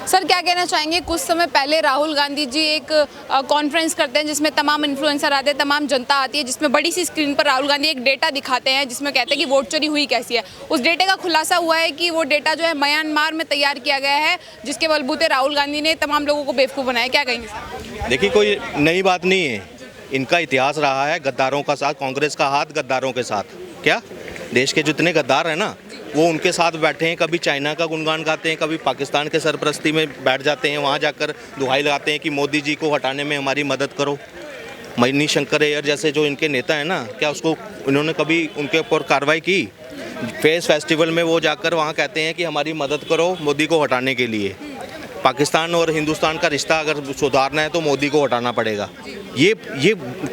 Sir क्या कहना चाहेंगे, कुछ समय पहले राहुल गांधी जी एक कॉन्फ्रेंस करते हैं जिसमें तमाम इन्फ्लुएंसर आते हैं, तमाम जनता आती है, जिसमें बड़ी सी स्क्रीन पर राहुल गांधी एक डेटा दिखाते हैं जिसमें कहते हैं कि वोट चोरी हुई कैसी है। उस डेटे का खुलासा हुआ है कि वो डेटा जो है म्यांमार में तैयार किया गया है, जिसके बलबूते राहुल गांधी ने तमाम लोगों को बेवकूफ़ बनाया। क्या कहेंगे सर? देखिए, कोई नई बात नहीं है, इनका इतिहास रहा है गद्दारों का साथ, कांग्रेस का हाथ गद्दारों के साथ। क्या देश के जितने गद्दार हैं ना, वो उनके साथ बैठे हैं। कभी चाइना का गुणगान गाते हैं, कभी पाकिस्तान के सरपरस्ती में बैठ जाते हैं, वहाँ जाकर दुहाई लगाते हैं कि मोदी जी को हटाने में हमारी मदद करो। मनी शंकर अय्यर जैसे जो इनके नेता हैं ना, क्या उसको इन्होंने कभी उनके ऊपर कार्रवाई की? फेस फेस्टिवल में वो जाकर वहाँ कहते हैं कि हमारी मदद करो मोदी को हटाने के लिए। पाकिस्तान और हिंदुस्तान का रिश्ता अगर सुधारना है तो मोदी को हटाना पड़ेगा। ये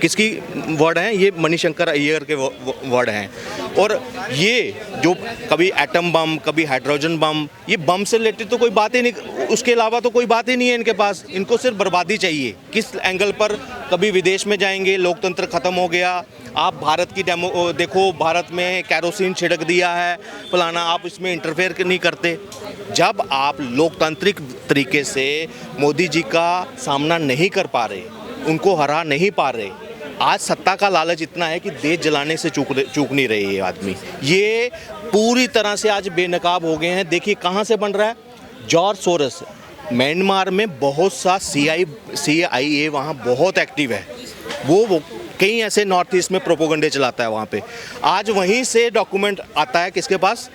किसकी वर्ड हैं? ये मणिशंकर अय्यर के वर्ड हैं। और ये जो कभी एटम बम, कभी हाइड्रोजन बम, ये बम से रिलेटेड तो कोई बात ही नहीं, उसके अलावा तो कोई बात ही नहीं है इनके पास। इनको सिर्फ बर्बादी चाहिए। किस एंगल पर? कभी विदेश में जाएंगे, लोकतंत्र ख़त्म हो गया, आप भारत की डेमो देखो, भारत में कैरोसिन छिड़क दिया है फलाना, आप इसमें इंटरफेयर नहीं करते। जब आप लोकतांत्रिक तरीके से मोदी जी का सामना नहीं कर पा रहे, उनको हरा नहीं पा रहे, आज सत्ता का लालच इतना है कि देश जलाने से चूक नहीं रहे ये आदमी। ये पूरी तरह से आज बेनकाब हो गए हैं। देखिए कहाँ से बन रहा है? जॉर्ज सोरस, म्यांमार में बहुत सा CIA वहाँ बहुत एक्टिव है। वो कई ऐसे नॉर्थ ईस्ट में प्रोपोगंडे चलाता है वहाँ पे। आज वहीं से डॉक्यूमेंट आता है किसके पास?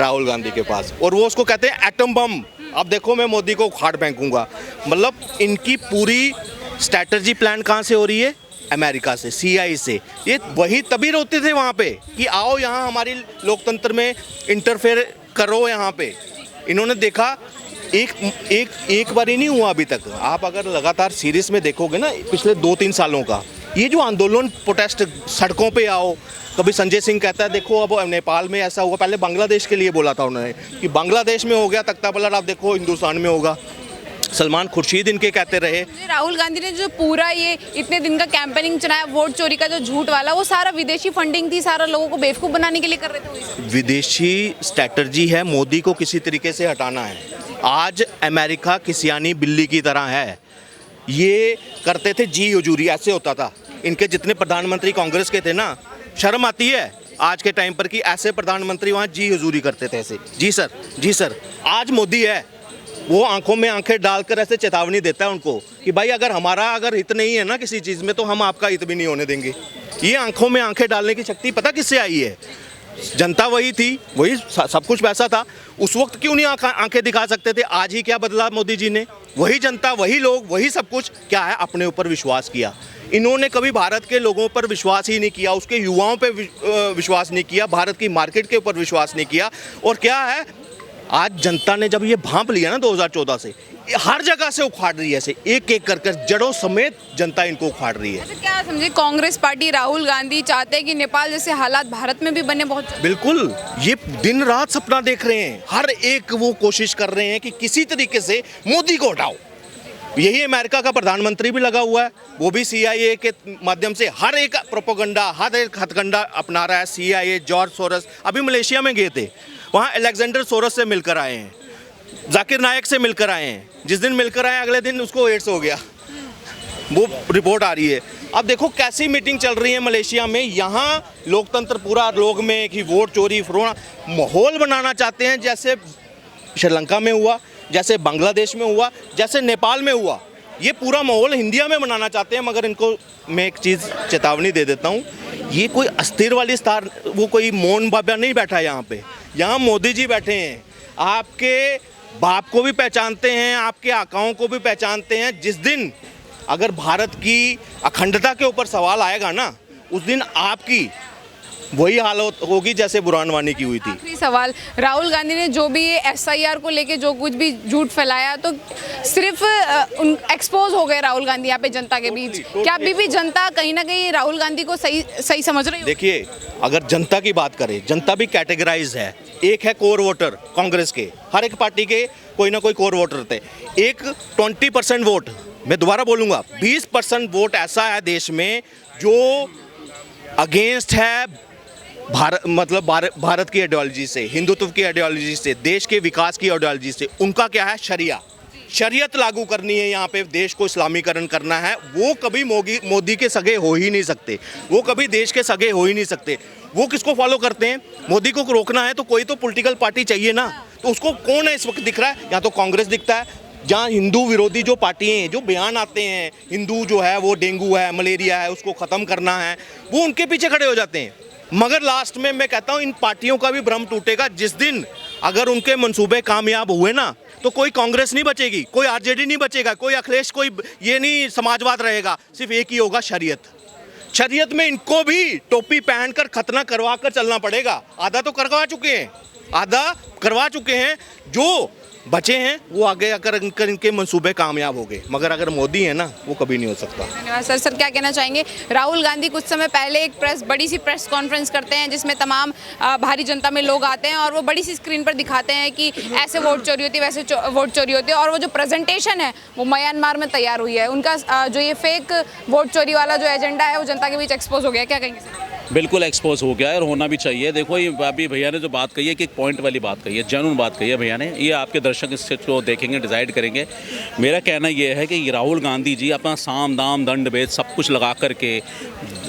राहुल गांधी के पास। और वो उसको कहते हैं एटम बम। अब देखो मैं मोदी को उखाड़ फेंकूंगा। मतलब इनकी पूरी स्ट्रैटेजी प्लान कहाँ से हो रही है? अमेरिका से, CIA से। ये वही तभी रोते थे वहाँ पे कि आओ यहाँ हमारी लोकतंत्र में इंटरफेयर करो। यहाँ पे इन्होंने देखा एक बार ही नहीं हुआ अभी तक। आप अगर लगातार सीरीज में देखोगे ना पिछले 2-3 सालों का, ये जो आंदोलन प्रोटेस्ट, सड़कों पे आओ। कभी संजय सिंह कहता है देखो अब नेपाल में ऐसा हुआ, पहले बांग्लादेश के लिए बोला था उन्होंने कि बांग्लादेश में हो गया तख्ता पलट, आप देखो हिंदुस्तान में होगा। सलमान खुर्शीद इनके कहते रहे। राहुल गांधी ने जो पूरा ये इतने दिन का कैंपेनिंग चलाया, वोट चोरी का जो झूठ वाला, वो सारा विदेशी फंडिंग थी, सारा लोगों को बेवकूफ़ बनाने के लिए कर रहे थे। विदेशी स्ट्रैटेजी है, मोदी को किसी तरीके से हटाना है। आज अमेरिका किसियानी बिल्ली की तरह है। ये करते थे जी हुजूरी, ऐसे होता था। इनके जितने प्रधानमंत्री कांग्रेस के थे ना, शर्म आती है आज के टाइम पर कि ऐसे प्रधानमंत्री वहाँ जी हुजूरी करते थे ऐसे, जी सर जी सर। आज मोदी है, वो आंखों में आंखें डालकर ऐसे चेतावनी देता है उनको कि भाई अगर हित नहीं है ना किसी चीज़ में, तो हम आपका हित भी नहीं होने देंगे। ये आंखों में आंखें डालने की शक्ति पता किससे आई है? जनता वही थी, वही सब कुछ पैसा था। उस वक्त क्यों नहीं आंखें दिखा सकते थे? आज ही क्या बदला मोदी जी ने? वही जनता, वही लोग, वही सब कुछ क्या है, अपने ऊपर विश्वास किया। इन्होंने कभी भारत के लोगों पर विश्वास ही नहीं किया, उसके युवाओं पे विश्वास नहीं किया, भारत की मार्केट के ऊपर विश्वास नहीं किया। और क्या है, आज जनता ने जब ये भांप लिया ना 2014 से, हर जगह से उखाड़ रही है ऐसे, एक एक कर जड़ों समेत जनता इनको उखाड़ रही है। अच्छा, क्या समझे, कांग्रेस पार्टी, राहुल गांधी चाहते हैं कि नेपाल जैसे हालात भारत में भी बने? बहुत बिल्कुल, ये दिन रात सपना देख रहे हैं, हर एक वो कोशिश कर रहे हैं कि किसी तरीके से मोदी को हटाओ। यही अमेरिका का प्रधानमंत्री भी लगा हुआ है, वो भी CIA के माध्यम से हर एक प्रोपोगंडा, हर एक हथकंडा अपना रहा है। CIA, जॉर्ज सोरस अभी मलेशिया में गए थे, वहाँ अलेक्जेंडर सोरस से मिलकर आए हैं, जाकिर नायक से मिलकर आए हैं। जिस दिन मिलकर आए अगले दिन उसको एड्स हो गया, वो रिपोर्ट आ रही है। अब देखो कैसी मीटिंग चल रही है मलेशिया में। यहाँ लोकतंत्र पूरा लोग में कि वोट चोरी फरोना माहौल बनाना चाहते हैं, जैसे श्रीलंका में हुआ, जैसे बांग्लादेश में हुआ, जैसे नेपाल में हुआ। ये पूरा माहौल इंडिया में बनाना चाहते हैं। मगर इनको मैं एक चीज़ चेतावनी दे देता हूँ, ये कोई अस्थिर वाली स्टार, वो कोई मोहन बाबा नहीं बैठा है यहाँ पे, यहाँ मोदी जी बैठे हैं। आपके बाप को भी पहचानते हैं, आपके आकाओं को भी पहचानते हैं। जिस दिन अगर भारत की अखंडता के ऊपर सवाल आएगा ना, उस दिन आपकी वही हालत होगी जैसे बुरानवानी की हुई थी। आखिरी सवाल, राहुल गांधी ने जो भी ये SIR को लेके जो कुछ भी झूठ फैलाया, तो सिर्फ एक्सपोज हो गए राहुल गांधी यहाँ पे जनता के बीच। क्या अभी भी जनता कहीं ना कहीं राहुल गांधी को सही समझ रही है? देखिए, अगर जनता की बात करें, जनता भी कैटेगराइज है। एक है कोर वोटर, कांग्रेस के हर एक पार्टी के कोई ना कोई कोर वोटर थे। एक 20% वोट, मैं दोबारा बोलूँगा, 20% वोट ऐसा है देश में जो अगेंस्ट है भारत की आइडियोलॉजी से, हिंदुत्व की आइडियोलॉजी से, देश के विकास की आइडियोलॉजी से, उनका क्या है? शरीयत लागू करनी है, यहाँ पे देश को इस्लामीकरण करना है। वो कभी मोदी के सगे हो ही नहीं सकते, वो कभी देश के सगे हो ही नहीं सकते। वो किसको फॉलो करते हैं? मोदी को रोकना है तो कोई तो पॉलिटिकल पार्टी चाहिए ना। तो उसको कौन है इस वक्त दिख रहा है? या तो कांग्रेस दिखता है, जहाँ हिंदू विरोधी जो पार्टियाँ हैं, जो बयान आते हैं, हिंदू जो है वो डेंगू है, मलेरिया है, उसको ख़त्म करना है, वो उनके पीछे खड़े हो जाते हैं। मगर लास्ट में मैं कहता हूँ इन पार्टियों का भी भ्रम टूटेगा जिस दिन अगर उनके मंसूबे कामयाब हुए ना, तो कोई कांग्रेस नहीं बचेगी, कोई आरजेडी नहीं बचेगा, कोई अखिलेश, कोई ये नहीं समाजवाद रहेगा। सिर्फ एक ही होगा, शरीयत में इनको भी टोपी पहनकर खतना करवा कर चलना पड़ेगा। आधा तो करवा चुके हैं, जो बचे हैं वो आगे आकर इनके मंसूबे कामयाब हो गए। मगर अगर मोदी है ना, वो कभी नहीं हो सकता। धन्यवाद सर। सर क्या कहना चाहेंगे? राहुल गांधी कुछ समय पहले एक बड़ी सी प्रेस कॉन्फ्रेंस करते हैं जिसमें तमाम भारी जनता में लोग आते हैं और वो बड़ी सी स्क्रीन पर दिखाते हैं कि ऐसे वोट चोरी होती है, वैसे वोट चोरी होती है, और वो जो प्रेजेंटेशन है वो म्यांमार में तैयार हुई है। उनका जो ये फेक वोट चोरी वाला जो एजेंडा है वो जनता के बीच एक्सपोज हो गया। क्या कहेंगे सर? बिल्कुल एक्सपोज हो गया है और होना भी चाहिए। देखो, ये अभी भैया ने जो बात कही है कि एक पॉइंट वाली बात कही है, जेन्युइन बात कही है भैया ने। ये आपके दर्शक इसको देखेंगे, डिसाइड करेंगे। मेरा कहना ये है कि राहुल गांधी जी अपना साम दाम दंड भेद सब कुछ लगा करके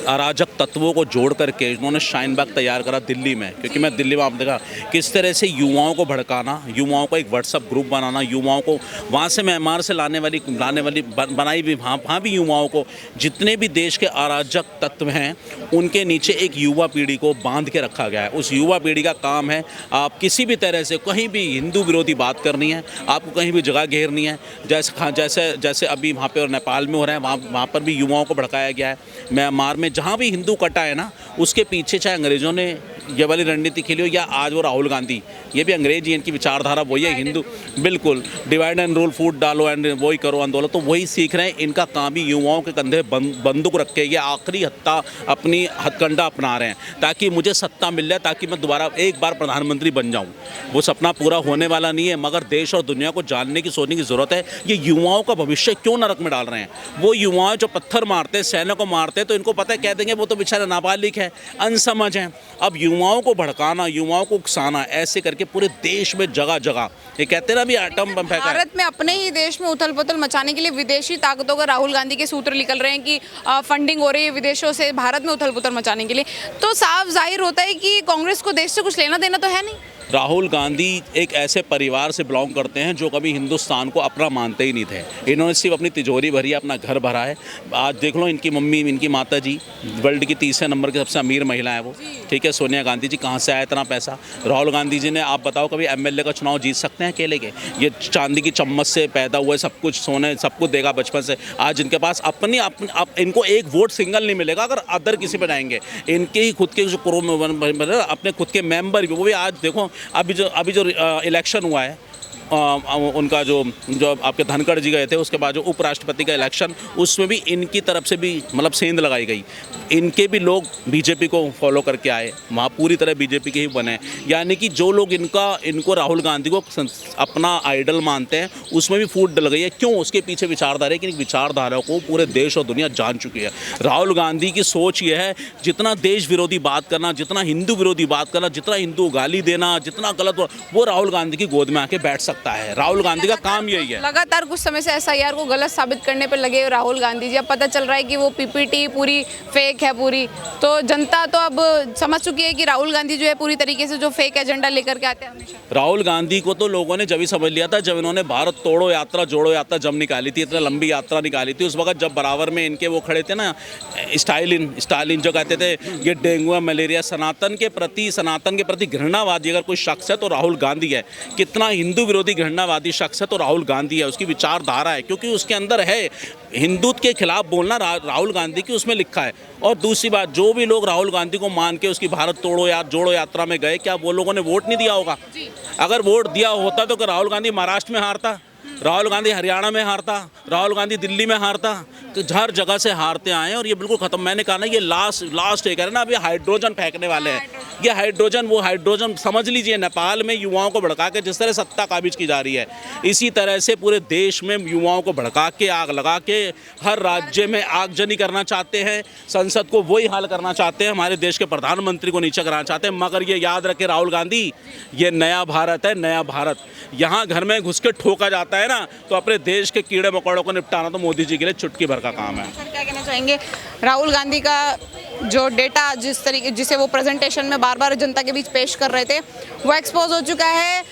अराजक तत्वों को जोड़ करके उन्होंने शाइन बाग तैयार करा दिल्ली में। क्योंकि मैं दिल्ली में आप देखा किस तरह से युवाओं को भड़काना, युवाओं को एक व्हाट्सअप ग्रुप बनाना, युवाओं को वहाँ से म्यांमार से लाने वाली बनाई भी वहाँ भी युवाओं को, जितने भी देश के अराजक तत्व हैं उनके नीचे एक युवा पीढ़ी को बांध के रखा गया है। उस युवा पीढ़ी का काम है, आप किसी भी तरह से कहीं भी हिंदू विरोधी बात करनी है, आपको कहीं भी जगह घेरनी है। जैसे अभी वहाँ पे और नेपाल में हो रहा है, वहाँ पर भी युवाओं को भड़काया गया है। म्यांमार में जहाँ भी हिंदू कटा है ना, उसके पीछे चाहे अंग्रेज़ों ने ये वाली रणनीति खेली हो या आज वो राहुल गांधी, ये भी अंग्रेज ही, इनकी विचारधारा वही है। हिंदू बिल्कुल डिवाइड एंड रूल, फूट डालो एंड वही करो आंदोलन, तो वही सीख रहे हैं। इनका काम ही युवाओं के कंधे बंदूक रख के ये आखिरी हत्या अपनी हथकंडा अपना रहे हैं ताकि मुझे सत्ता मिल जाए, ताकि मैं दोबारा एक बार प्रधानमंत्री बन जाऊं। वो सपना पूरा होने वाला नहीं है, मगर देश और दुनिया को जानने की, सोचने की ज़रूरत है। ये युवाओं का भविष्य क्यों नरक में डाल रहे हैं? वो युवाओं जो पत्थर मारते हैं, सैनिकों को मारते हैं, तो इनको पता है, कह देंगे वो तो बेचारा नाबालिग है, अनसमझ हैं। अब युवाओं को भड़काना, युवाओं को उकसाना, ऐसे करके पूरे देश में जगह जगह ये कहते हैं ना, अभी एटम बम फेंका है। भारत में अपने ही देश में उथल पुथल मचाने के लिए विदेशी ताकतों का राहुल गांधी के सूत्र निकल रहे हैं कि फंडिंग हो रही है विदेशों से भारत में उथल पुथल मचाने के लिए। तो साफ जाहिर होता है कि कांग्रेस को देश से कुछ लेना देना तो है नहीं। राहुल गांधी एक ऐसे परिवार से बिलोंग करते हैं जो कभी हिंदुस्तान को अपना मानते ही नहीं थे। इन्होंने सिर्फ अपनी तिजोरी भरी है, अपना घर भरा है। आज देख लो, इनकी मम्मी, इनकी माता जी वर्ल्ड की 3रे नंबर की सबसे अमीर महिला है वो, ठीक है। सोनिया गांधी जी, कहाँ से आया इतना पैसा? राहुल गांधी जी ने, आप बताओ, कभी एमएलए का चुनाव जीत सकते हैं अकेले के? ये चांदी की चम्मच से पैदा हुए, सब कुछ सोने, सब कुछ देगा बचपन से। आज इनके पास इनको एक वोट सिंगल नहीं मिलेगा अगर अदर किसी पर जाएंगे। इनके ही खुद के जो अपने खुद के मेंबर भी, वो भी आज देखो, अभी जो इलेक्शन हुआ है, उनका जो आपके धनखड़ जी गए थे, उसके बाद जो उपराष्ट्रपति का इलेक्शन, उसमें भी इनकी तरफ से भी मतलब सेंध लगाई गई। इनके भी लोग बीजेपी को फॉलो करके आए, वहाँ पूरी तरह बीजेपी के ही बने। यानी कि जो लोग इनको राहुल गांधी को अपना आइडल मानते हैं, उसमें भी फूट डल गई है। क्यों? उसके पीछे विचारधारा है कि विचारधारा को पूरे देश और दुनिया जान चुकी है। राहुल गांधी की सोच ये है, जितना देश विरोधी बात करना, जितना हिंदू विरोधी बात करना, जितना हिंदू गाली देना, जितना गलत, वो राहुल गांधी की गोद में आके बैठ सकता है। राहुल गांधी का काम यही है। लगातार कुछ समय से एसआईआर को गलत साबित करने पर लगे राहुल गांधी जी। अब पता चल रहा है कि वो पीपीटी पूरी फेक है पूरी। तो जनता तो अब समझ चुकी है कि राहुल गांधी जो है पूरी तरीके से जो फेक एजेंडा लेकर के आते हैं हमेशा। राहुल गांधी को तो लोगों ने जब ही समझ लिया था जब इन्होंने भारत तोड़ो यात्रा जोड़ो यात्रा जब निकाली थी, इतनी लंबी यात्रा निकाली थी। उस वक्त जब बराबर में इनके वो खड़े थे ना, स्टालिन जो कहते थे ये डेंगू है, मलेरिया, सनातन के प्रति घृणावादी अगर कोई शख्स है तो राहुल गांधी है। कितना हिंदू विरोधी घृणावादी शख्स है तो राहुल गांधी है। उसकी विचारधारा है, क्योंकि उसके अंदर है हिंदुत्व के खिलाफ बोलना, राहुल गांधी की उसमें लिखा है। और दूसरी बात, जो भी लोग राहुल गांधी को मान के उसकी भारत तोड़ो या जोड़ो यात्रा में गए, क्या वो लोगों ने वोट नहीं दिया होगा? अगर वोट दिया होता तो राहुल गांधी महाराष्ट्र में हारता, राहुल गांधी हरियाणा में हारता, राहुल गांधी दिल्ली में हारता, तो हर जगह से हारते आए हैं और ये बिल्कुल ख़त्म। मैंने कहा ना ये लास्ट एक है ना, अब ये हाइड्रोजन फेंकने वाले हैं। ये हाइड्रोजन समझ लीजिए, नेपाल में युवाओं को भड़का के जिस तरह सत्ता काबिज की जा रही है, इसी तरह से पूरे देश में युवाओं को भड़का के, आग लगा के, हर राज्य में आगजनी करना चाहते हैं। संसद को वही हाल करना चाहते हैं, हमारे देश के प्रधानमंत्री को नीचे कराना चाहते हैं। मगर ये याद रखे राहुल गांधी, ये नया भारत है, नया भारत। यहाँ घर में घुस के ठोका जाता है ना, तो अपने देश के कीड़े मकोड़ों को निपटाना तो मोदी जी के लिए चुटकी भर का काम है। सर क्या कहना चाहेंगे, राहुल गांधी का जो डेटा जिसे वो प्रेजेंटेशन में बार बार जनता के बीच पेश कर रहे थे, वो एक्सपोज हो चुका है।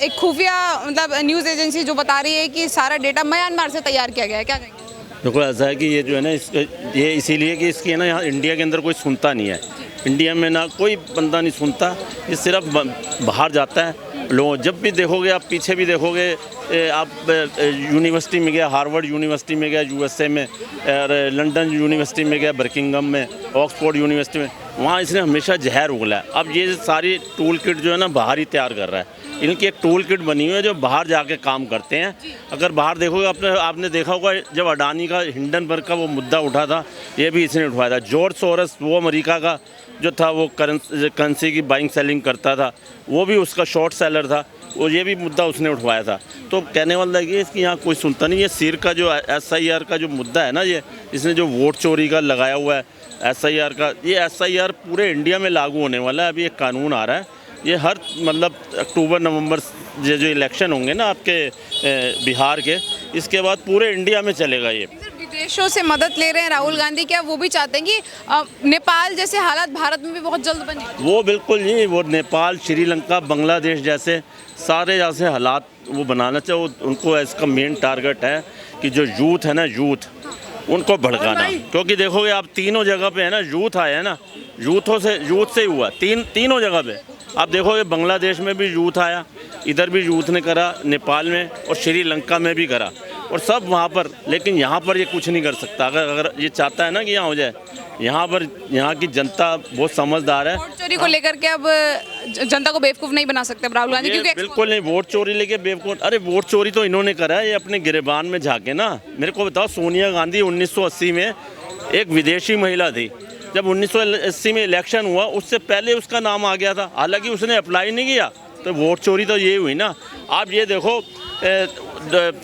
एक खुफिया मतलब न्यूज़ एजेंसी जो बता रही है कि सारा डेटा म्यांमार से तैयार किया गया है, क्या कहेंगे? देखो ऐसा है कि ये जो है ना, ये इसीलिए कि इसकी है ना, यहाँ इंडिया के अंदर कोई सुनता नहीं है। इंडिया में ना कोई बंदा नहीं सुनता, ये सिर्फ बाहर जाता है। लोग जब भी देखोगे, आप पीछे भी देखोगे, आप यूनिवर्सिटी में गया, हार्वर्ड यूनिवर्सिटी में गया यूएसए में, और लंदन यूनिवर्सिटी में गया, बर्किंगम में, ऑक्सफोर्ड यूनिवर्सिटी में, वहाँ इसने हमेशा जहर उगला है। अब ये सारी टूल किट जो है ना बाहर ही तैयार कर रहा है। इनकी एक टूल किट बनी हुई है जो बाहर जाके काम करते हैं। अगर बाहर देखोगे, आपने देखा होगा जब अडानी का हिंडनबर्ग का वो मुद्दा उठा था, ये भी इसने उठवाया था। जॉर्ज सोरस, वो अमेरिका का जो था, वो करेंसी की बाइंग सेलिंग करता था, वो भी उसका शॉर्ट सेलर था, और ये भी मुद्दा उसने उठवाया था। तो कहने वाला ये इसकी यहाँ कोई सुनता नहीं। ये सिर का जो SIR का जो मुद्दा है ना, ये इसने जो वोट चोरी का लगाया हुआ है SIR का, ये SIR पूरे इंडिया में लागू होने वाला है। अभी एक कानून आ रहा है, ये हर मतलब अक्टूबर नवंबर जो इलेक्शन होंगे ना आपके बिहार के, इसके बाद पूरे इंडिया में चलेगा ये। विदेशों से मदद ले रहे हैं राहुल गांधी, क्या वो भी चाहते हैं कि नेपाल जैसे हालात भारत में भी बहुत जल्द बने? वो बिल्कुल नहीं, वो नेपाल, श्रीलंका, बांग्लादेश जैसे सारे जैसे हालात वो बनाना चाहिए। उनको इसका मेन टारगेट है कि जो यूथ है ना, यूथ उनको भड़काना। क्योंकि देखोगे आप तीनों जगह पे है ना, यूथ आया है ना, यूथ से ही हुआ तीनों जगह पे। आप देखोगे बांग्लादेश में भी यूथ आया, इधर भी यूथ ने करा, नेपाल में और श्रीलंका में भी करा, और सब वहाँ पर। लेकिन यहाँ पर ये कुछ नहीं कर सकता। अगर ये चाहता है ना कि यहाँ हो जाए, यहाँ की जनता बहुत समझदार है। वोट चोरी को लेकर के अब जनता को बेवकूफ़ नहीं बना सकते राहुल गांधी, क्योंकि बिल्कुल नहीं वोट चोरी लेके बेवकूफ़। अरे वोट चोरी तो इन्होंने करा है, ये अपने गिरेबान में झाके ना। मेरे को बताओ, सोनिया गांधी 1980 में एक विदेशी महिला थी। जब 1980 में इलेक्शन हुआ, उससे पहले उसका नाम आ गया था, हालांकि उसने अप्लाई नहीं किया। तो वोट चोरी तो ये हुई ना। आप ये देखो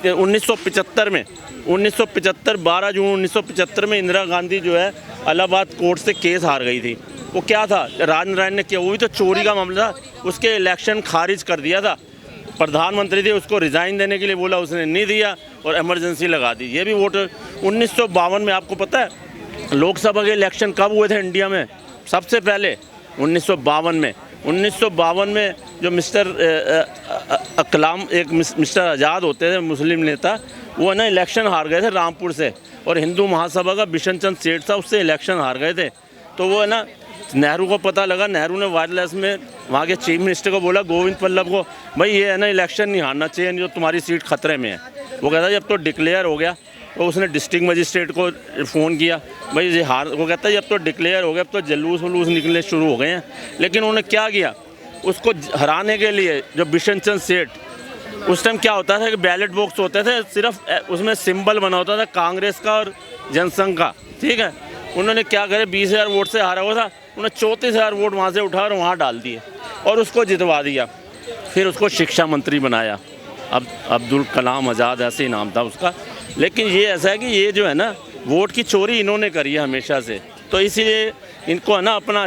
1975 में 12 जून 1975 में इंदिरा गांधी जो है इलाहाबाद कोर्ट से केस हार गई थी। वो क्या था, राजनारायण ने किया, वो भी तो चोरी का मामला था। उसके इलेक्शन खारिज कर दिया था। प्रधानमंत्री थे, उसको रिज़ाइन देने के लिए बोला, उसने नहीं दिया और इमरजेंसी लगा दी। ये भी वोट 1952 में, आपको पता है लोकसभा के इलेक्शन कब हुए थे इंडिया में? सबसे पहले 1952 में जो मिस्टर कलाम, एक मिस्टर आज़ाद होते थे मुस्लिम नेता, वो है ना इलेक्शन हार गए थे रामपुर से, और हिंदू महासभा का बिशन चंद्र सेठ था, उससे इलेक्शन हार गए थे। तो वो है ना, नेहरू को पता लगा, नेहरू ने वायरलेस में वहाँ के चीफ मिनिस्टर को बोला, गोविंद पल्लव को, भाई ये है ना इलेक्शन नहीं हारना चाहिए, नहीं तो तुम्हारी सीट खतरे में है। वो कहता जब तो डिक्लेयर हो गया, तो उसने डिस्ट्रिक्ट मजिस्ट्रेट को फ़ोन किया, भाई ये हार, वो कहता है जब तो डिक्लेयर हो गया, अब तो जलूस वलूस निकलने शुरू हो गए हैं। लेकिन उन्होंने क्या किया, उसको हराने के लिए जो बिशन चंद्र सेठ, उस टाइम क्या होता था कि बैलेट बॉक्स होते थे, सिर्फ उसमें सिंबल बना होता था कांग्रेस का और जनसंघ का, ठीक है। उन्होंने क्या करे, 20,000 वोट से हारा हुआ था, उन्होंने 34,000 वोट वहाँ से उठा और वहाँ डाल दिए और उसको जितवा दिया। फिर उसको शिक्षा मंत्री बनाया, अब अब्दुल कलाम आज़ाद ऐसे ही नाम था उसका। लेकिन ये ऐसा है कि ये जो है ना, वोट की चोरी इन्होंने करी है हमेशा से। तो इसीलिए इनको है ना अपना